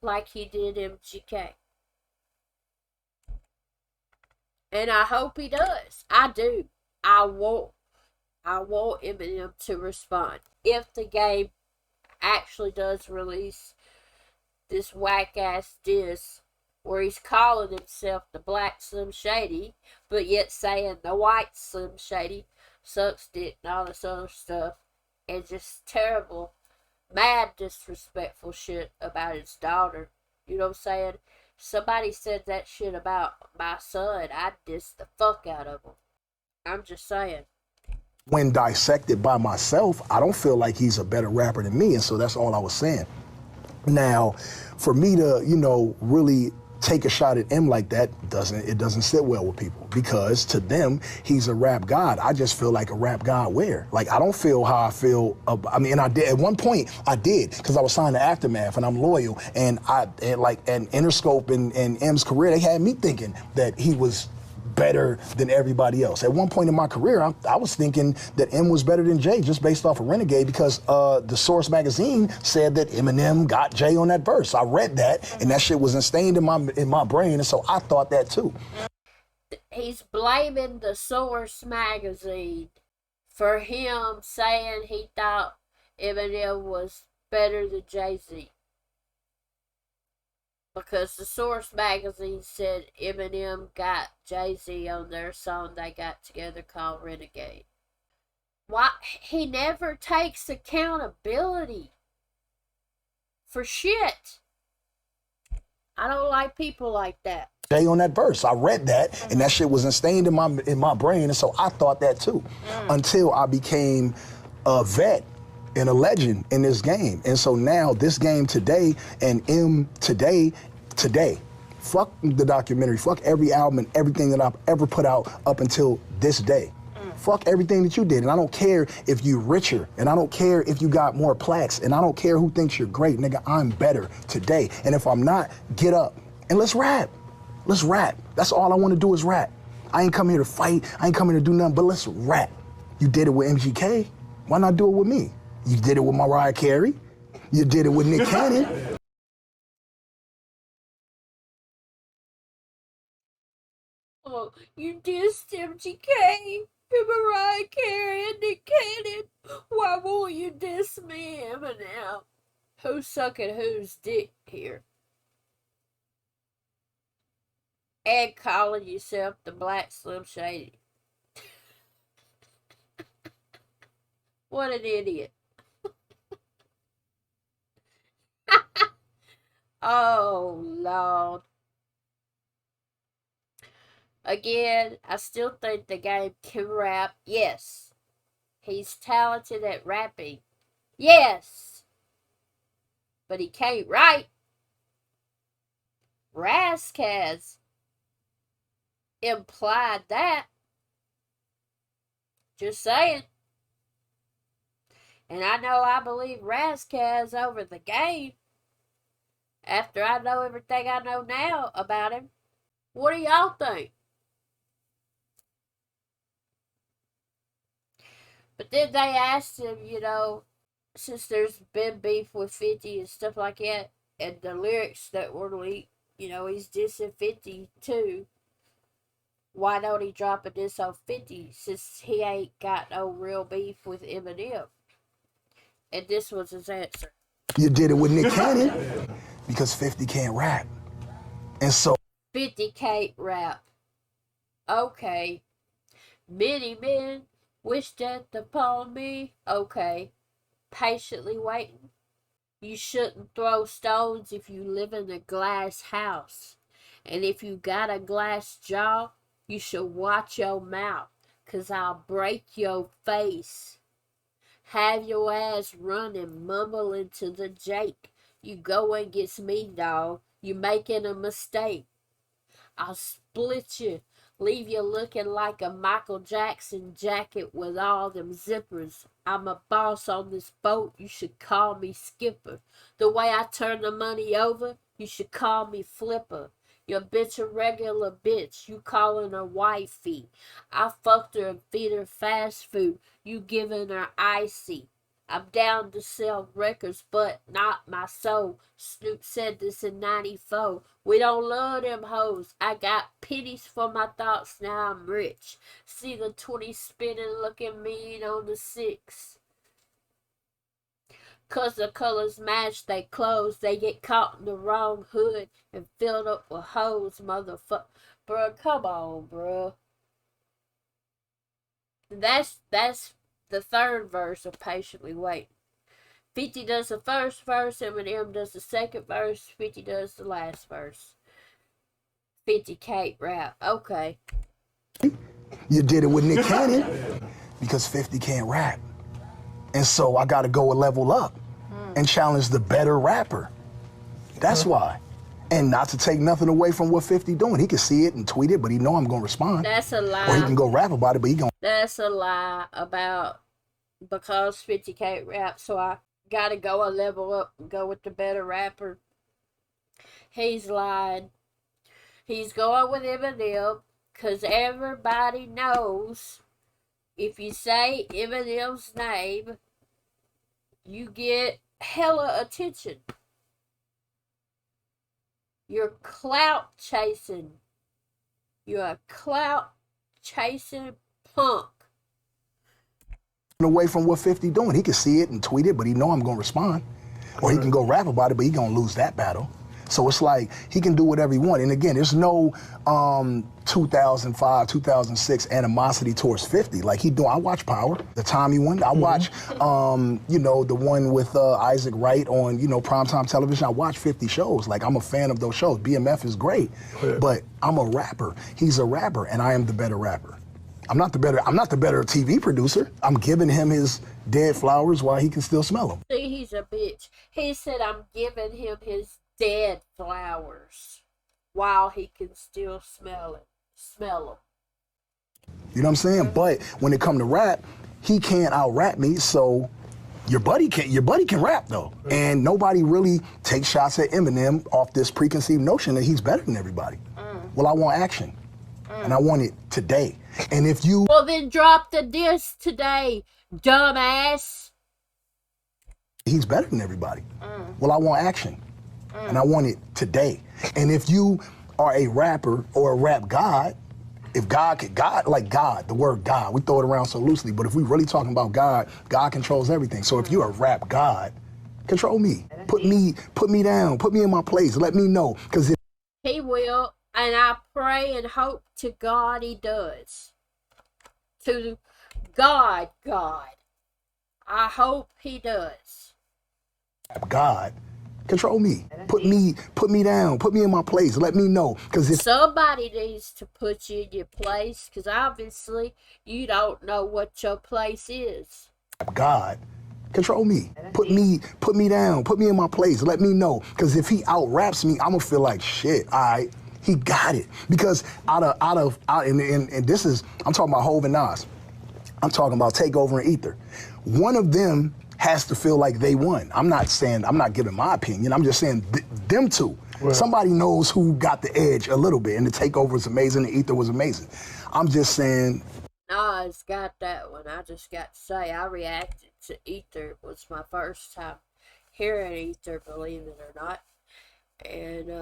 [SPEAKER 3] like he did MGK. And I hope he does. I do. I want Eminem to respond. If the game actually does release this whack ass diss where he's calling himself the Black Slim Shady, but yet saying the White Slim Shady sucks dick and all this other stuff, and just terrible, mad, disrespectful shit about his daughter. You know what I'm saying? Somebody said that shit about my son, I'd diss the fuck out of him. I'm just saying.
[SPEAKER 6] When dissected by myself, I don't feel like he's a better rapper than me, and so that's all I was saying. Now, for me to, really take a shot at M like that doesn't sit well with people, because to them he's a rap god. I just feel like a rap god where? Like, I don't feel how I feel. And I did at one point. I did, because I was signed to Aftermath and I'm loyal, and Interscope and M's career, they had me thinking that he was better than everybody else. At one point in my career, I was thinking that M was better than Jay, just based off of Renegade, because the Source magazine said that Eminem got Jay on that verse. I read that, and that shit was instained in my brain, and so I thought that too.
[SPEAKER 3] He's blaming the Source magazine for him saying he thought Eminem was better than Jay-Z. Because the Source magazine said Eminem got Jay-Z on their song they got together called Renegade. Why? He never takes accountability for shit. I don't like people like that.
[SPEAKER 6] Jay on that verse. I read that, and that shit was instained in my brain, and so I thought that too. Until I became a vet and a legend in this game. And so now this game today, and M today, fuck the documentary, fuck every album and everything that I've ever put out up until this day. Fuck everything that you did, and I don't care if you're richer, and I don't care if you got more plaques, and I don't care who thinks you're great, nigga, I'm better today. And if I'm not, get up and let's rap. Let's rap. That's all I want to do is rap. I ain't come here to fight, I ain't come here to do nothing, but let's rap. You did it with MGK, why not do it with me? You did it with Mariah Carey. You did it with Nick Cannon.
[SPEAKER 3] Oh, you dissed MGK and Mariah Carey and Nick Cannon. Why won't you diss me, Eminem? Who's sucking whose dick here? And calling yourself the Black Slim Shady. What an idiot. Oh, Lord. Again, I still think the game can rap. Yes. He's talented at rapping. Yes. But he can't write. Rasquez implied that. Just saying. And I know I believe Rasquez over the game after I know everything I know now about him. What do y'all think? But then they asked him, since there's been beef with 50 and stuff like that, and the lyrics that were leaked, he's dissing 50 too. Why don't he drop a diss on 50 since he ain't got no real beef with Eminem? And this was his answer.
[SPEAKER 6] You did it with Nick Cannon because 50 can't rap. And so
[SPEAKER 3] 50 can't rap. Okay. Many men wish death upon me. Okay, patiently waiting. You shouldn't throw stones if you live in a glass house. And if you got a glass jaw, you should watch your mouth, 'cause I'll break your face. Have your ass run and mumble into the Jake. You go against me, dawg. You making a mistake. I'll split you, leave you looking like a Michael Jackson jacket with all them zippers. I'm a boss on this boat, you should call me skipper. The way I turn the money over, you should call me flipper. Your bitch a regular bitch, you calling her wifey. I fucked her and feed her fast food, you giving her icy. I'm down to sell records, but not my soul. Snoop said this in 94. We don't love them hoes. I got pennies for my thoughts, now I'm rich. See the 20 spinning, looking mean on the 6. 'Cause the colors match they clothes. They get caught in the wrong hood and filled up with hoes, motherfucker. Bruh, come on, bruh. That's the third verse of Patiently Waiting. 50 does the first verse, Eminem does the second verse, 50 does the last verse. 50 Kate rap. Okay.
[SPEAKER 6] You did it with Nick Cannon because 50 can't rap. And so I got to go a level up and challenge the better rapper. That's why. And not to take nothing away from what 50 doing. He can see it and tweet it, but he know I'm going to respond.
[SPEAKER 3] That's a lie.
[SPEAKER 6] Or he can go rap about it, but he going to.
[SPEAKER 3] That's a lie about because 50 can't rap, so I got to go a level up and go with the better rapper. He's lied. He's going with Eminem because everybody knows if you say Eminem's name, you get hella attention. You're clout chasing. You're a clout chasing punk.
[SPEAKER 6] Away from what 50 doing. He can see it and tweet it, but he know I'm going to respond. Or he can go rap about it, but he going to lose that battle. So it's like he can do whatever he wants. And again, there's no 2005, 2006 animosity towards 50. Like he doing, I watch Power, the time he won. I watch, the one with Isaac Wright on, primetime television. I watch 50 shows. Like I'm a fan of those shows. BMF is great, but I'm a rapper. He's a rapper, and I am the better rapper. I'm not the better TV producer. I'm giving him his dead flowers while he can still smell them.
[SPEAKER 3] See, he's a bitch. He said I'm giving him his dead flowers while he can still smell them.
[SPEAKER 6] You know what I'm saying? But when it come to rap, he can't out-rap me, so your buddy can rap though. And nobody really takes shots at Eminem off this preconceived notion that he's better than everybody. Well, I want action. And I want it today. And if you...
[SPEAKER 3] Well, then drop the disc today, dumbass.
[SPEAKER 6] He's better than everybody. Well, I want action. And I want it today. And if you are a rapper or a rap god, if God, like God, the word God, we throw it around so loosely, but if we really talking about God, God controls everything. So if you're a rap god, control me. Put me down, put me in my place, let me know. Because
[SPEAKER 3] he will, and I pray and hope to God he does. To God, I hope he does.
[SPEAKER 6] God, control me. Put me down. Put me in my place. Let me know. Because if
[SPEAKER 3] somebody needs to put you in your place, because obviously you don't know what your place is.
[SPEAKER 6] God, control me. Put me down. Put me in my place. Let me know. Because if he out raps me, I'm gonna feel like shit. All right, he got it. Because and this is, I'm talking about Hov and Nas. I'm talking about Takeover and Ether. One of them has to feel like they won. I'm not giving my opinion. I'm just saying them two. Right. Somebody knows who got the edge a little bit, and the Takeover was amazing, the Ether was amazing. I'm just saying.
[SPEAKER 3] Nas got that one. I just got to say, I reacted to Ether. It was my first time hearing Ether, believe it or not. And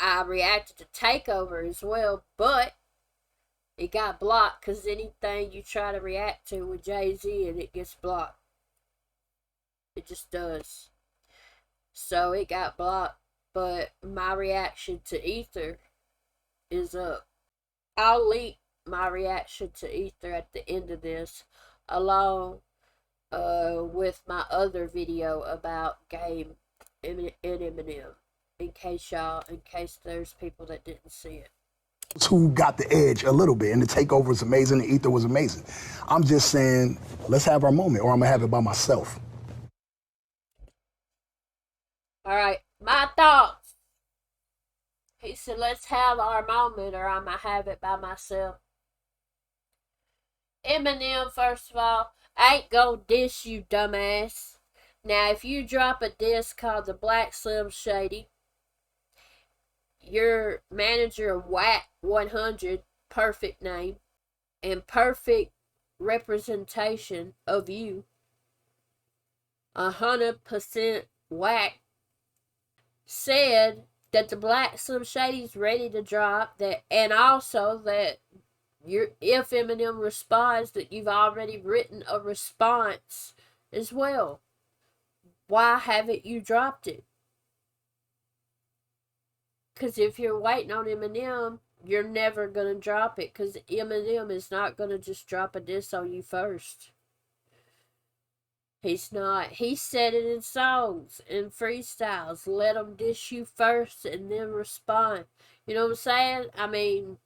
[SPEAKER 3] I reacted to Takeover as well, but it got blocked because anything you try to react to with Jay-Z and it gets blocked. It just does. So it got blocked, but my reaction to Ether is up. I'll link my reaction to Ether at the end of this, along with my other video about Game and Eminem, in case there's people that didn't see it.
[SPEAKER 6] Who got the edge a little bit, and the takeover was amazing, the Ether was amazing. I'm just saying, let's have our moment, or I'm gonna have it by myself.
[SPEAKER 3] All right, my thoughts. He said, let's have our moment, or I'm gonna have it by myself. Eminem, first of all, I ain't gonna diss you, dumbass. Now, if you drop a disc called the Black Slim Shady, your manager, Whack 100, perfect name, and perfect representation of you, 100% Whack, said that the Black Slim Shady's ready to drop, that, and also that if Eminem responds, that you've already written a response as well. Why haven't you dropped it? Because if you're waiting on Eminem, you're never going to drop it, because Eminem is not going to just drop a diss on you first. He's not. He said it in songs and freestyles. Let him diss you first and then respond. You know what I'm saying? I mean,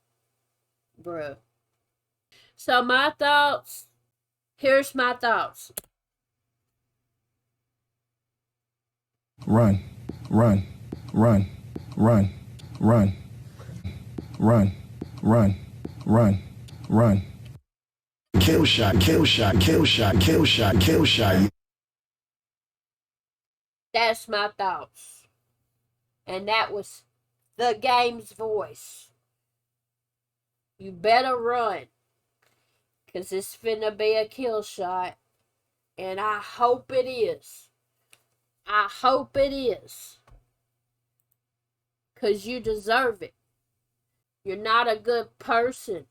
[SPEAKER 3] bruh. So my thoughts, here's my thoughts.
[SPEAKER 6] Run, run, run, run, run, run, run, run, run. Kill shot, kill shot, kill shot, kill shot, kill shot.
[SPEAKER 3] That's my thoughts. And that was the game's voice. You better run, because it's finna be a kill shot. And I hope it is. I hope it is. Because you deserve it. You're not a good person.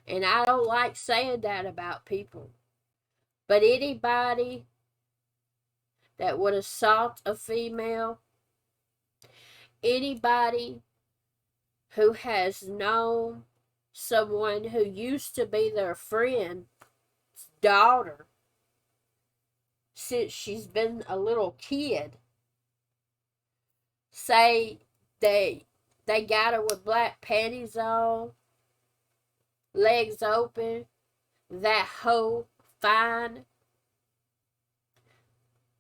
[SPEAKER 3] And I don't like saying that about people. But anybody that would assault a female, anybody who has known someone who used to be their friend's daughter since she's been a little kid, say they got her with black panties on, legs open, that hoe fine,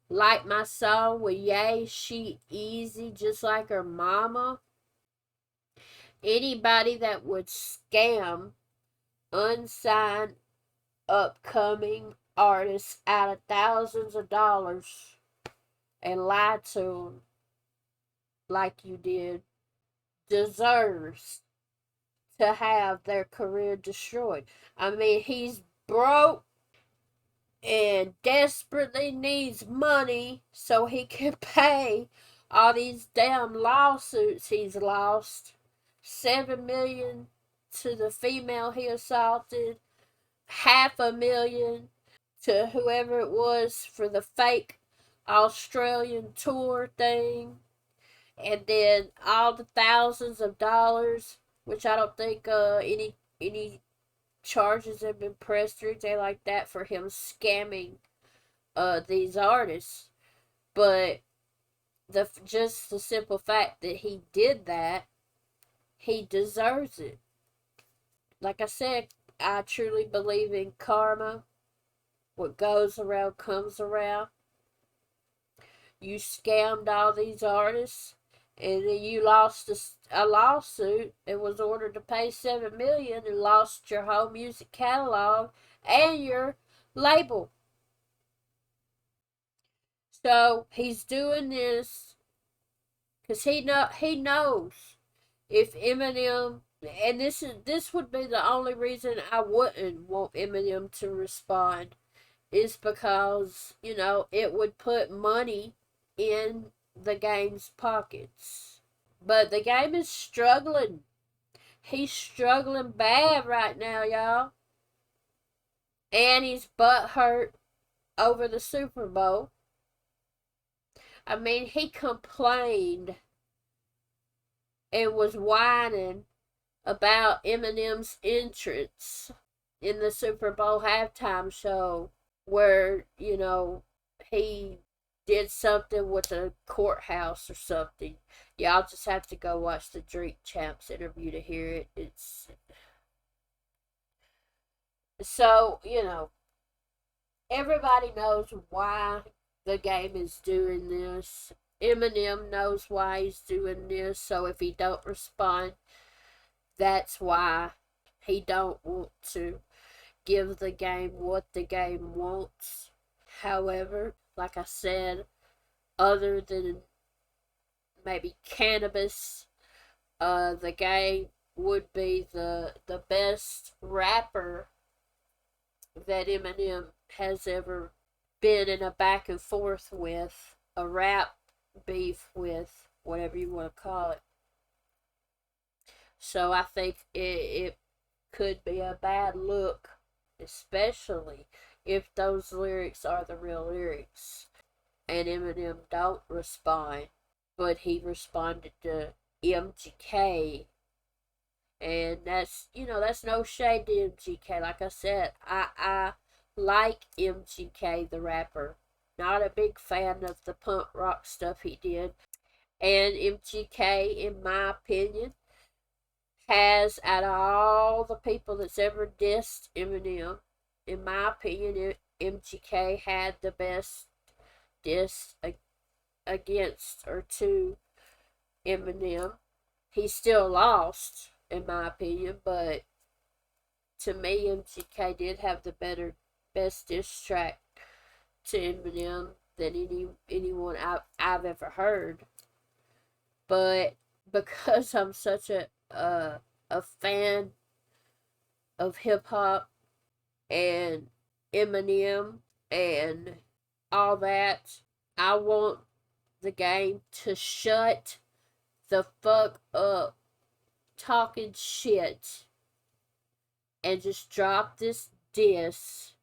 [SPEAKER 3] like my song with Ye, she easy just like her mama. Anybody that would scam unsigned upcoming artists out of thousands of dollars and lie to them like you did deserves to have their career destroyed. I mean, he's broke and desperately needs money so he can pay all these damn lawsuits he's lost. $7 million to the female he assaulted, $500,000 to whoever it was for the fake Australian tour thing, and then all the thousands of dollars, which I don't think any charges have been pressed or anything like that for him scamming these artists. But just the simple fact that he did that, he deserves it. Like I said, I truly believe in karma. What goes around comes around. You scammed all these artists, and then you lost a lawsuit and was ordered to pay $7 million and lost your whole music catalog and your label. So he's doing this because he knows if Eminem, and this would be the only reason I wouldn't want Eminem to respond, is because, you know, it would put money in the game's pockets. But the game is struggling. He's struggling bad right now, y'all. And he's butthurt over the Super Bowl. I mean, he complained and was whining about Eminem's entrance in the Super Bowl halftime show where, you know, he did something with a courthouse or something. Y'all just have to go watch the Drink Champs interview to hear it. It's so, you know, everybody knows why the game is doing this. Eminem knows why he's doing this, so if he don't respond, that's why he don't want to give the game what the game wants. However, like I said, other than maybe cannabis, the game would be the best rapper that Eminem has ever been in a back and forth with, a rap beef with, whatever you want to call it. So I think it could be a bad look, especially if those lyrics are the real lyrics and Eminem don't respond, but he responded to MGK, and that's, you know, that's no shade to MGK. Like I said, I like MGK the rapper. Not a big fan of the punk rock stuff he did. And MGK, in my opinion, has, out of all the people that's ever dissed Eminem, in my opinion, MGK had the best diss against or to Eminem. He still lost, in my opinion, but to me, MGK did have the best diss track to Eminem than anyone I've ever heard. But because I'm such a fan of hip hop and Eminem and all that, I want the game to shut the fuck up talking shit and just drop this diss.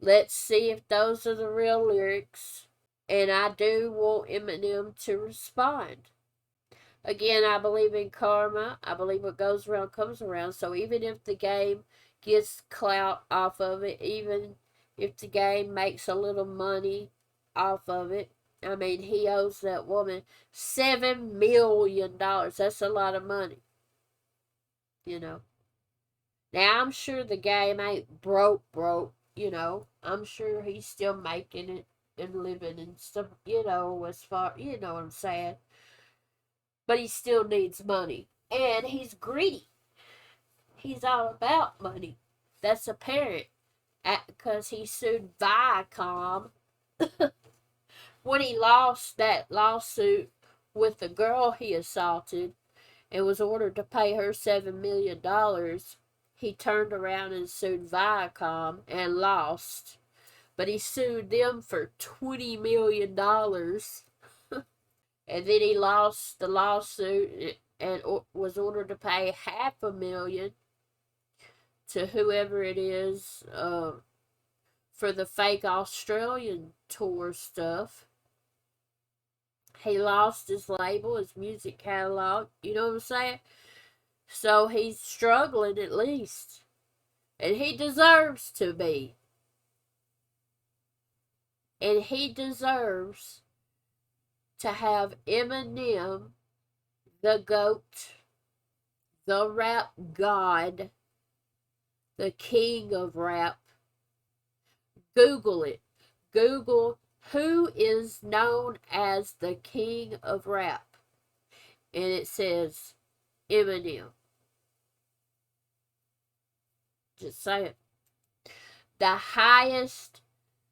[SPEAKER 3] Let's see if those are the real lyrics. And I do want Eminem to respond. Again, I believe in karma. I believe what goes around comes around. So even if the game gets clout off of it, even if the game makes a little money off of it, I mean, he owes that woman $7 million. That's a lot of money, you know. Now, I'm sure the game ain't broke, you know. I'm sure he's still making it and living and stuff, you know, as far, you know what I'm saying. But he still needs money. And he's greedy. He's all about money. That's apparent. Because he sued Viacom when he lost that lawsuit with the girl he assaulted and was ordered to pay her $7 million. He turned around and sued Viacom and lost. But he sued them for $20 million. And then he lost the lawsuit and was ordered to pay $500,000 to whoever it is for the fake Australian tour stuff. He lost his label, his music catalog. You know what I'm saying? So he's struggling at least. And he deserves to be. And he deserves to have Eminem, the GOAT, the rap god, the king of rap. Google it. Google who is known as the king of rap. And it says Eminem. Just say it. The highest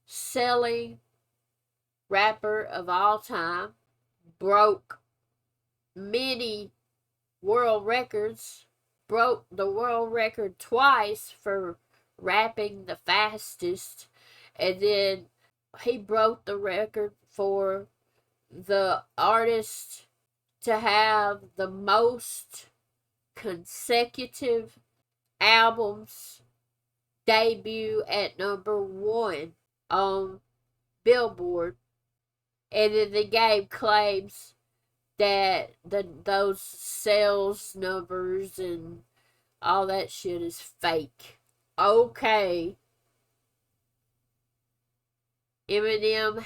[SPEAKER 3] selling rapper of all time, broke many world records, broke the world record twice for rapping the fastest, and then he broke the record for the artist to have the most consecutive albums debut at #1 on Billboard. And then the game claims that those sales numbers and all that shit is fake. Okay. Eminem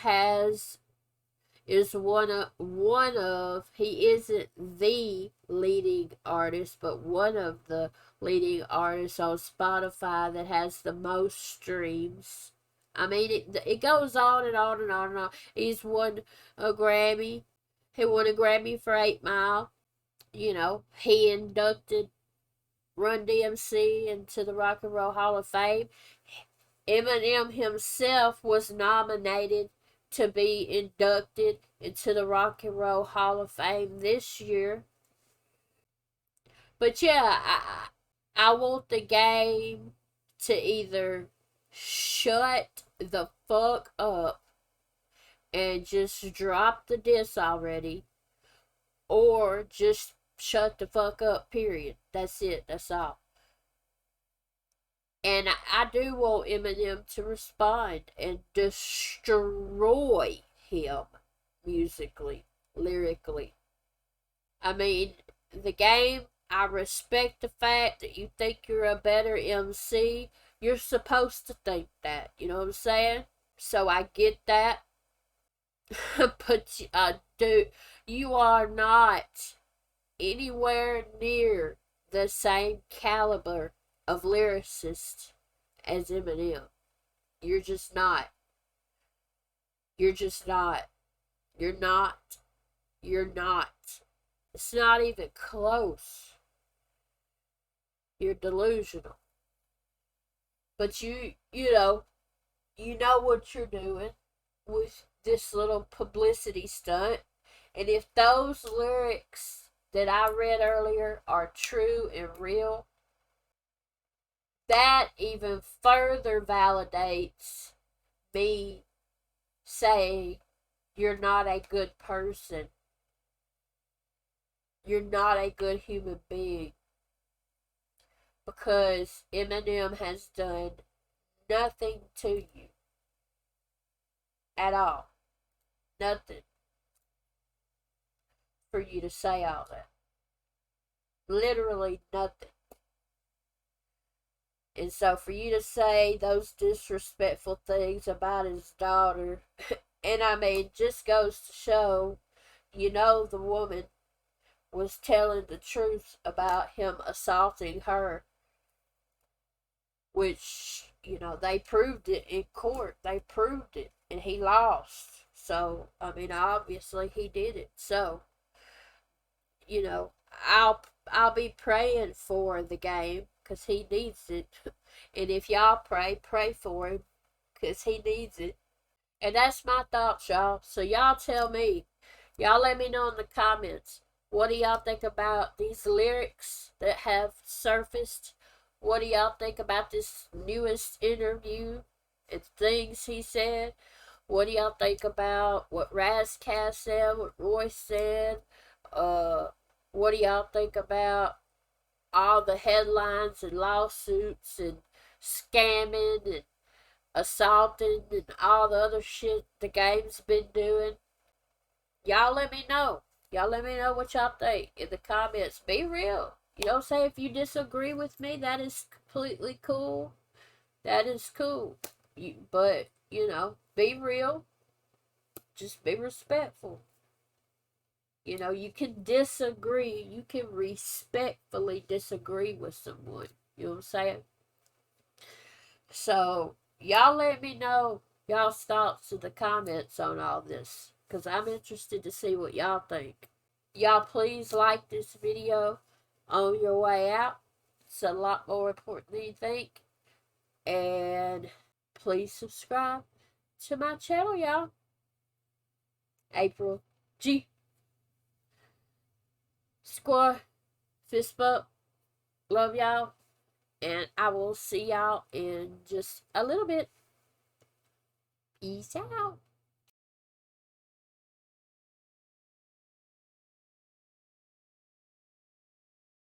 [SPEAKER 3] is one of he isn't the leading artist, but one of the leading artists on Spotify that has the most streams. I mean, it goes on and on and on and on. He's won a Grammy. He won a Grammy for 8 Mile. You know, he inducted Run DMC into the Rock and Roll Hall of Fame. Eminem himself was nominated to be inducted into the Rock and Roll Hall of Fame this year. But yeah, I want the game to either shut the fuck up and just drop the diss already, or just shut the fuck up, period. That's it, that's all. And I do want Eminem to respond and destroy him musically, lyrically. I mean, the game, I respect the fact that you think you're a better MC. You're supposed to think that, you know what I'm saying? So I get that. But you are not anywhere near the same caliber of lyricist as Eminem. You're just not. You're just not. You're not. You're not. It's not even close. You're delusional. But you know what you're doing with this little publicity stunt. And if those lyrics that I read earlier are true and real, that even further validates me saying you're not a good person. You're not a good human being. Because Eminem has done nothing to you. At all. Nothing. For you to say all that. Literally nothing. And so for you to say those disrespectful things about his daughter, and I mean, just goes to show, you know, the woman was telling the truth about him assaulting her, which, you know, they proved it in court. They proved it, and he lost. So, I mean, obviously he did it. So, you know, I'll be praying for the game, because he needs it. And if y'all pray for him, because he needs it. And that's my thoughts, y'all. So y'all tell me. Y'all let me know in the comments. What do y'all think about these lyrics that have surfaced? What do y'all think about this newest interview and things he said? What do y'all think about what Rasquez said, what Royce said? What do y'all think about all the headlines and lawsuits and scamming and assaulting and all the other shit the game's been doing? Y'all let me know. Y'all let me know what y'all think in the comments. Be real. You know what I'm saying? If you disagree with me, that is completely cool. That is cool. But, you know, be real. Just be respectful. You know, you can disagree. You can respectfully disagree with someone. You know what I'm saying? So, y'all let me know y'all's thoughts in the comments on all this, because I'm interested to see what y'all think. Y'all please like this video on your way out. It's a lot more important than you think. And please subscribe to my channel, y'all. April G. Squad. Fist bump. Love y'all. And I will see y'all in just a little bit. Peace out.